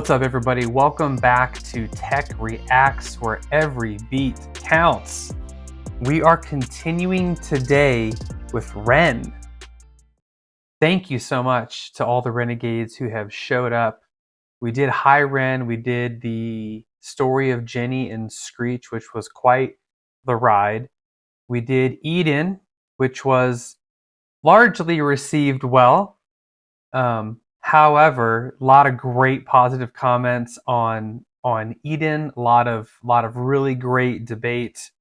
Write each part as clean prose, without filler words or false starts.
What's up, everybody? Welcome back to Tech Reacts, where every beat counts. We are continuing today with Ren. Thank you so much to all the renegades who have showed up. We did Hi Ren, we did the story of Jenny and Screech, which was quite the ride. We did Eden, which was largely received well. However, a lot of great positive comments on Eden, a lot of really great debate.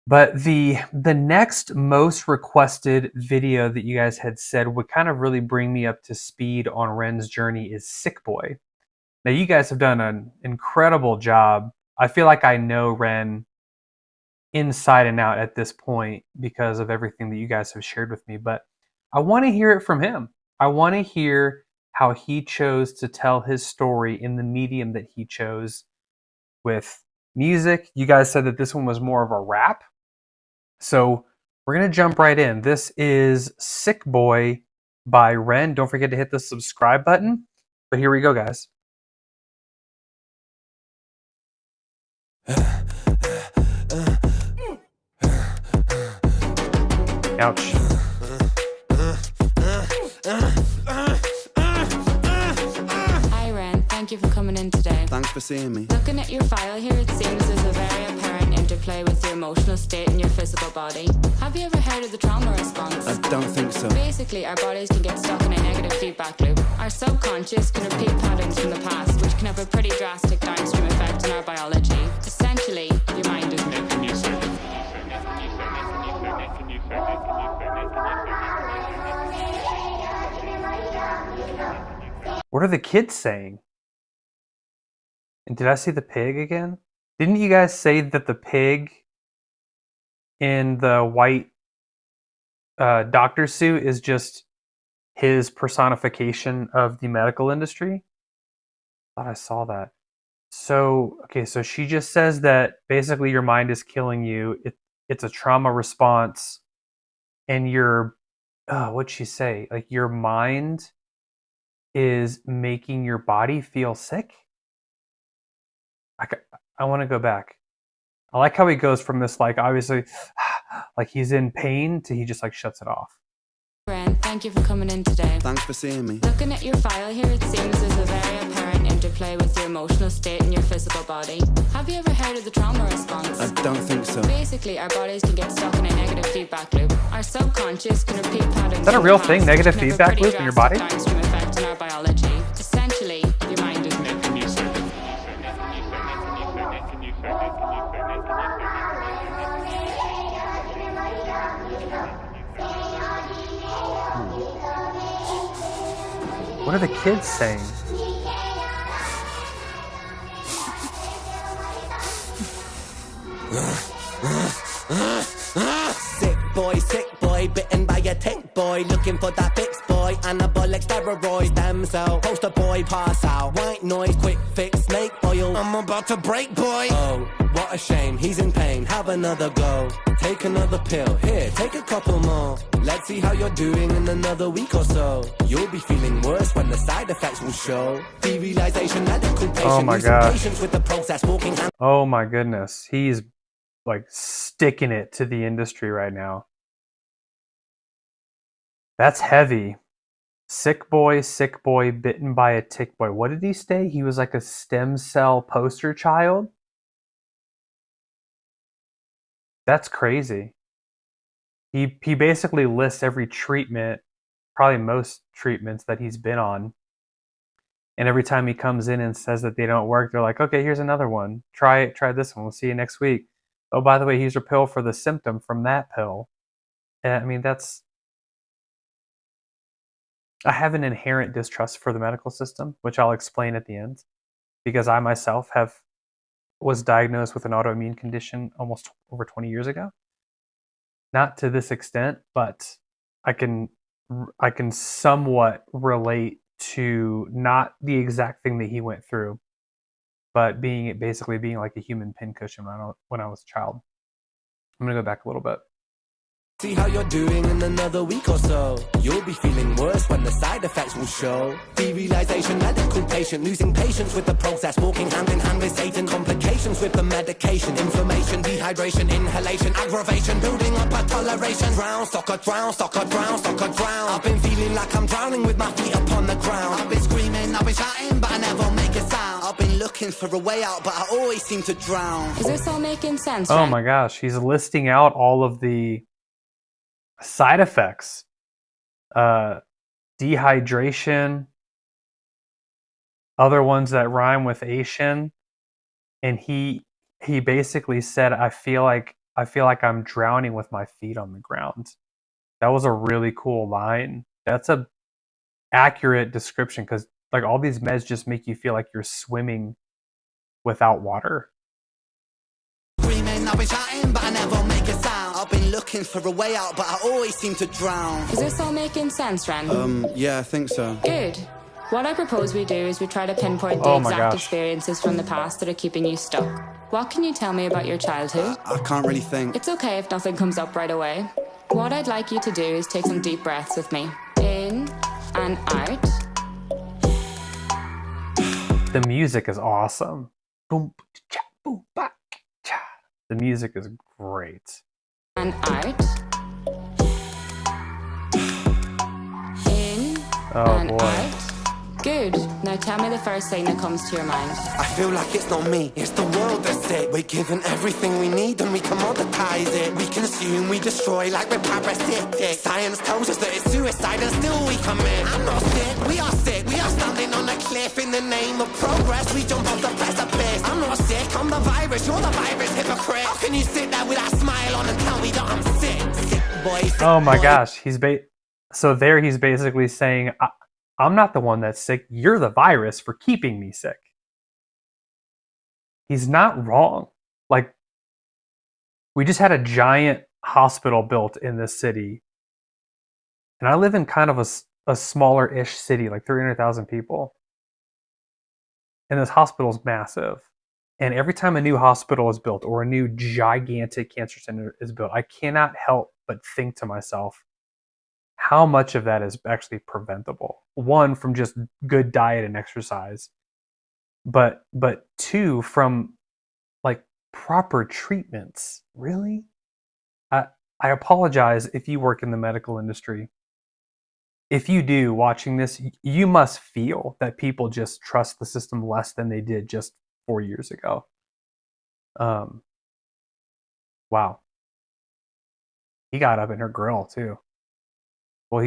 But the next most requested video that you guys had said would kind of really bring me up to speed on Ren's journey is Sick Boy. Now you guys have done an incredible job. I feel like I know Ren inside and out at this point because of everything that you guys have shared with me, but I want to hear it from him. I want to hear how he chose to tell his story in the medium that he chose with music. You guys said that this one was more of a rap. So we're going to jump right in. This is Sick Boy by Ren. Don't forget to hit the subscribe button. But here we go, guys. Ouch. Hi Ren, thank you for coming in today. Thanks for seeing me. Looking at your file here, it seems there's a very apparent interplay with your emotional state and your physical body. Have you ever heard of the trauma response? I don't think so. Basically, our bodies can get stuck in a negative feedback loop. Our subconscious can repeat patterns from the past, which can have a pretty drastic downstream effect on our biology. Essentially, your mind is making you sick. What are the kids saying? And did I see the pig again? Didn't you guys say that the pig in the white doctor suit is just his personification of the medical industry? I thought I saw that. So, okay, so she just says that basically your mind is killing you. It's a trauma response, and what'd she say? Like your mind is making your body feel sick? I want to go back. I like how he goes from this, like, obviously, like he's in pain to he just like shuts it off. Ren, thank you for coming in today. Thanks for seeing me. Looking at your file here, it seems there's a very apparent interplay with your emotional state and your physical body. Have you ever heard of the trauma response? I don't think so. Basically, our bodies can get stuck in a negative feedback loop. Our subconscious can repeat patterns. Is that a real thing? Negative feedback loop in your body? Downstream effect on our biology. Essentially, your mind is making you sick. What are the kids saying? Sick boy, bitten by a tick boy, looking for that fix boy, anabolic steroids, damn cell, poster boy, pass out, white noise, quick fix, snake oil, I'm about to break boy. Oh, what a shame, he's in pain, have another go, take another pill, here, take a couple more, let's see how you're doing in another week or so, you'll be feeling worse when the side effects will show, derealization, medical patient, Oh my gosh. patience with the process, walking hand. Oh my goodness. He's like sticking it to the industry right now. That's heavy. Sick boy, bitten by a tick boy. What did he say? He was like a stem cell poster child? That's crazy. He basically lists every treatment, probably most treatments that he's been on. And every time he comes in and says that they don't work, they're like, okay, here's another one. Try this one. We'll see you next week. Oh, by the way, here's a pill for the symptom from that pill. And I mean, I have an inherent distrust for the medical system, which I'll explain at the end, because I myself was diagnosed with an autoimmune condition almost over 20 years ago. Not to this extent, but I can somewhat relate to not the exact thing that he went through, but basically being like a human pincushion when I was a child. I'm gonna go back a little bit. See how you're doing in another week or so. You'll be feeling worse when the side effects will show. Derealization, medical patient, losing patience with the process, walking hand in hand with Satan. Complications with the medication, inflammation, dehydration, inhalation, aggravation, building up a toleration. Drown, soccer, drown, soccer, drown, soccer, drown. I've been feeling like I'm drowning with my feet upon the ground. I've been screaming, I've been shouting, but I never make a sound. I've been looking for a way out, but I always seem to drown. Is this all making sense? Oh Ren? my gosh, he's listing out all of the side effects. Dehydration, other ones that rhyme with Asian, and he basically said, I feel like I'm drowning with my feet on the ground. That was a really cool line. That's a accurate description, because like all these meds just make you feel like you're swimming without water. Screaming, I've been shouting, but I never make a sound. I've been looking for a way out, but I always seem to drown. Is this all making sense, Ren? Yeah, I think so. Good. What I propose we do is we try to pinpoint the Oh my exact gosh. experiences from the past that are keeping you stuck. What can you tell me about your childhood? I can't really think. It's okay if nothing comes up right away. What I'd like you to do is take some deep breaths with me. In and out. The music is awesome. Boom, cha, boom, ba, cha. The music is great. And out. In Oh and boy. out. Good. Now tell me the first thing that comes to your mind. I feel like it's not me, it's the world that's it. We're given everything we need and we commoditize it. We consume, we destroy like we're parasitic. Science tells us that it's suicide and still we commit. I'm not sick, we are standing on a cliff in the name of progress. We jump off the precipice. I'm not sick, I'm the virus, you're the virus, hypocrite. How can you sit there with that smile on and tell me that I'm sick? Sick boy, sick Oh my boy. gosh, he's basically saying, I'm not the one that's sick. You're the virus for keeping me sick. He's not wrong. Like, we just had a giant hospital built in this city, and I live in kind of a smaller-ish city, like 300,000 people. And this hospital is massive. And every time a new hospital is built or a new gigantic cancer center is built, I cannot help but think to myself, how much of that is actually preventable? One, from just good diet and exercise, but two, from like proper treatments. Really? I apologize if you work in the medical industry. If you do, watching this, you must feel that people just trust the system less than they did just 4 years ago. Wow. He got up in her grill too. Well,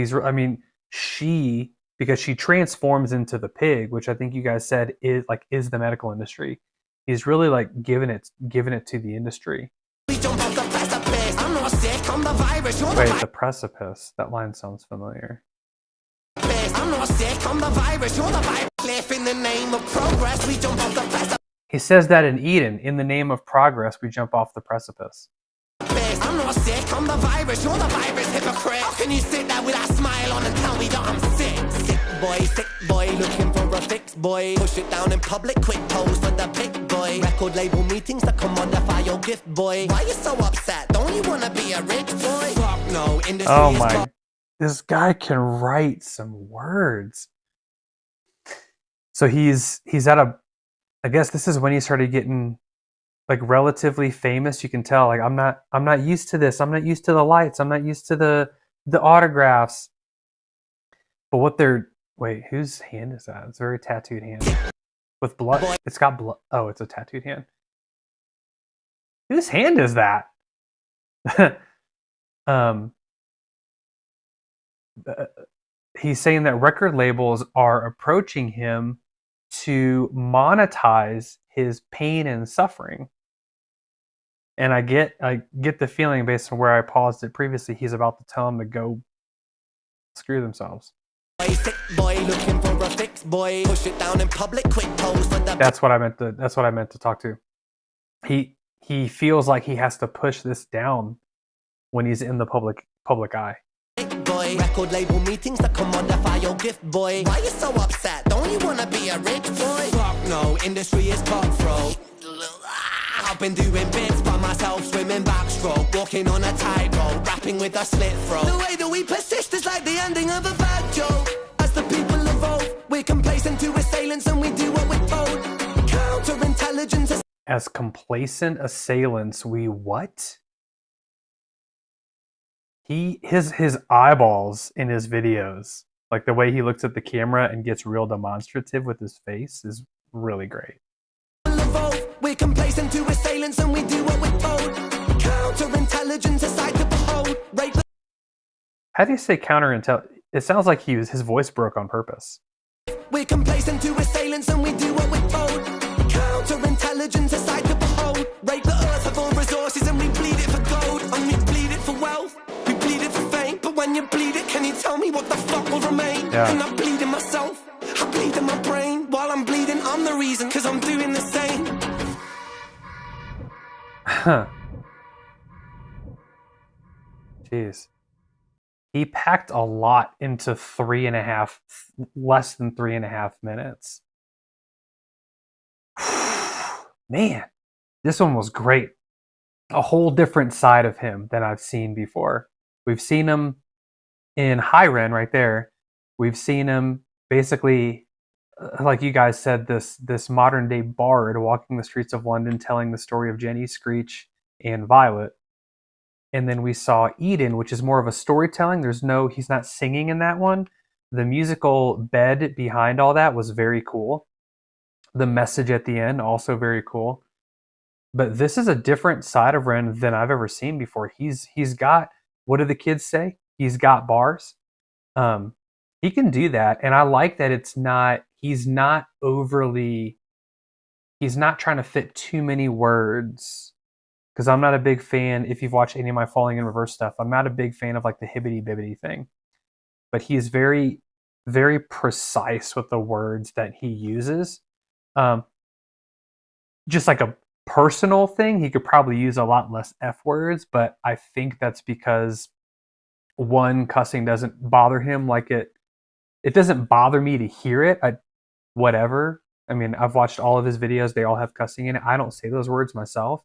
because she transforms into the pig, which I think you guys said is the medical industry. He's really like giving it to the industry. We jump off the precipice. I'm not sick, I'm the virus, you're the Wait, the precipice. That line sounds familiar. virus. I'm not sick, I'm the virus, you're the virus. Cliff in the name of progress. We jump off the precipice. He says that in Eden, in the name of progress, we jump off the precipice. I'm not sick, I'm the virus, you're the virus, hypocrite. How can you sit there with that smile on and tell me that I'm sick? Sick boy, looking for a fix, boy. Push it down in public, quick pose for the pick, boy. Record label meetings that commodify your gift, boy. Why you so upset? Don't you wanna be a rich boy? Fuck no, industry Oh is my, this guy can write some words. So he's at I guess this is when he started getting like relatively famous. You can tell, like, I'm not used to this. I'm not used to the lights. I'm not used to the autographs. But wait, whose hand is that? It's a very tattooed hand with blood. It's got blood. Oh, it's a tattooed hand. Whose hand is that? He's saying that record labels are approaching him to monetize his pain and suffering. And I get the feeling, based on where I paused it previously, he's about to tell them to go screw themselves. sick boy, looking for a fix, boy. Push it down in public, quick pose for the That's what I meant to talk to. He feels like he has to push this down when he's in the public eye. boy. Record label meetings that commodify your gift, boy. Why you so upset? Don't you wanna be a rich boy? Fuck no, industry is cutthroat. I've been doing bits by myself, swimming backstroke. walking on a tightrope, rapping with a slit throat. The way that we persist is like the ending of a bad joke. As the people evolve, we're complacent to assailants and we do what we're told. Counterintelligence. As complacent assailants, we what? His eyeballs in his videos, like the way he looks at the camera and gets real demonstrative with his face, is really great. We're complacent to assailants and we do what we're told. Counterintelligence aside to behold. How do you say counterintelligence? It sounds like his voice broke on purpose. We're complacent to assailants and we do what we're told. Counterintelligence aside to behold. Rape the earth of all resources and we bleed it for gold. And we bleed it for wealth, we bleed it for fame. But when you bleed it, can you tell me what the fuck will remain? Yeah. And I bleed in myself, I bleed in my brain. While I'm bleeding, I'm the reason, cause I'm doing the same. Huh. Jeez. He packed a lot into less than 3.5 minutes. Man, this one was great. A whole different side of him than I've seen before. We've seen him in Hi Ren right there. We've seen him basically, like you guys said, this modern day bard walking the streets of London telling the story of Jenny, Screech, and Violet. And then we saw Eden, which is more of a storytelling. He's not singing in that one. The musical bed behind all that was very cool. The message at the end, also very cool. But this is a different side of Ren than I've ever seen before. He's got, what do the kids say? He's got bars. He can do that. And I like that he's not trying to fit too many words. Because I'm not a big fan, if you've watched any of my Falling in Reverse stuff, I'm not a big fan of like the hibbity-bibbity thing. But he's very, very precise with the words that he uses. Just like a personal thing, he could probably use a lot less F words, but I think that's because, one, cussing doesn't bother him like it doesn't bother me to hear it. Whatever. I mean, I've watched all of his videos. They all have cussing in it. I don't say those words myself.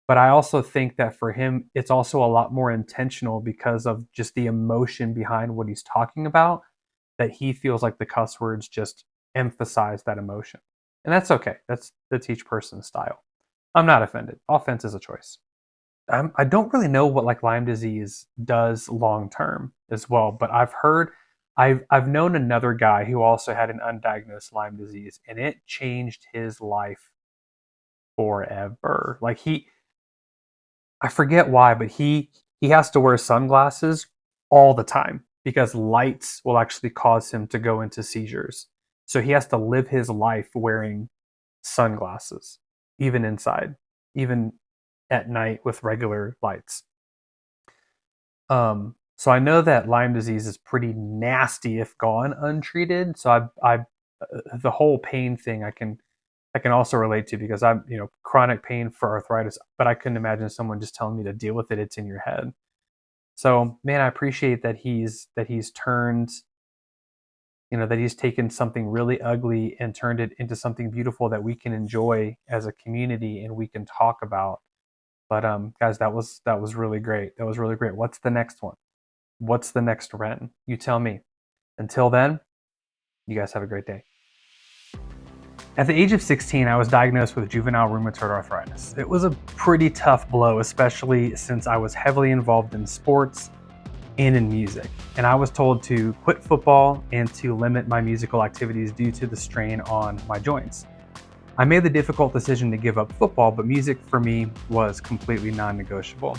But I also think that for him, it's also a lot more intentional because of just the emotion behind what he's talking about, that he feels like the cuss words just emphasize that emotion. And that's okay. That's each person's style. I'm not offended. Offense is a choice. I don't really know what like Lyme disease does long term as well, but I've known another guy who also had an undiagnosed Lyme disease, and it changed his life forever. Like I forget why, but he has to wear sunglasses all the time because lights will actually cause him to go into seizures. So he has to live his life wearing sunglasses, even inside, even at night with regular lights. So I know that Lyme disease is pretty nasty if gone untreated. So the whole pain thing I can also relate to because I'm, chronic pain for arthritis, but I couldn't imagine someone just telling me to deal with it. It's in your head. So, man, I appreciate that he's turned, that he's taken something really ugly and turned it into something beautiful that we can enjoy as a community and we can talk about. But guys, that was really great. That was really great. What's the next one? What's the next Ren? You tell me. Until then, you guys have a great day. At the age of 16, I was diagnosed with juvenile rheumatoid arthritis. It was a pretty tough blow, especially since I was heavily involved in sports and in music. And I was told to quit football and to limit my musical activities due to the strain on my joints. I made the difficult decision to give up football, but music for me was completely non-negotiable.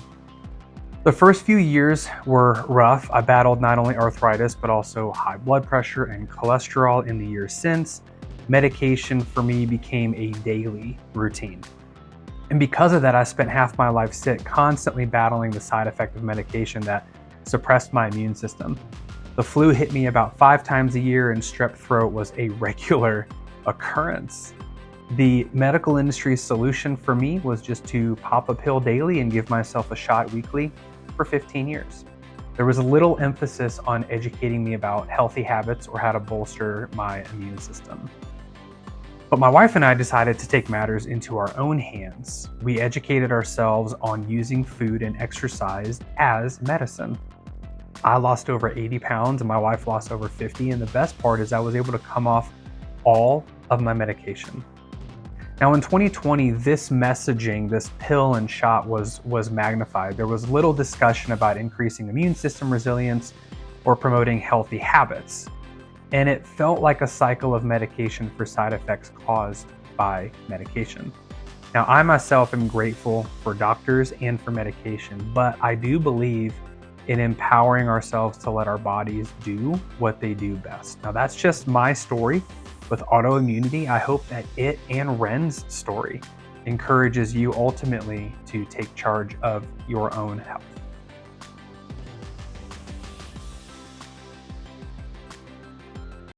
The first few years were rough. I battled not only arthritis, but also high blood pressure and cholesterol in the years since. Medication for me became a daily routine. And because of that, I spent half my life sick, constantly battling the side effect of medication that suppressed my immune system. The flu hit me about 5 times a year, and strep throat was a regular occurrence. The medical industry's solution for me was just to pop a pill daily and give myself a shot weekly for 15 years. There was a little emphasis on educating me about healthy habits or how to bolster my immune system. But my wife and I decided to take matters into our own hands. We educated ourselves on using food and exercise as medicine. I lost over 80 pounds and my wife lost over 50. And the best part is I was able to come off all of my medication. Now in 2020, this messaging, this pill and shot was magnified. There was little discussion about increasing immune system resilience or promoting healthy habits. And it felt like a cycle of medication for side effects caused by medication. Now, I myself am grateful for doctors and for medication, but I do believe in empowering ourselves to let our bodies do what they do best. Now, that's just my story with autoimmunity. I hope that it and Ren's story encourages you ultimately to take charge of your own health.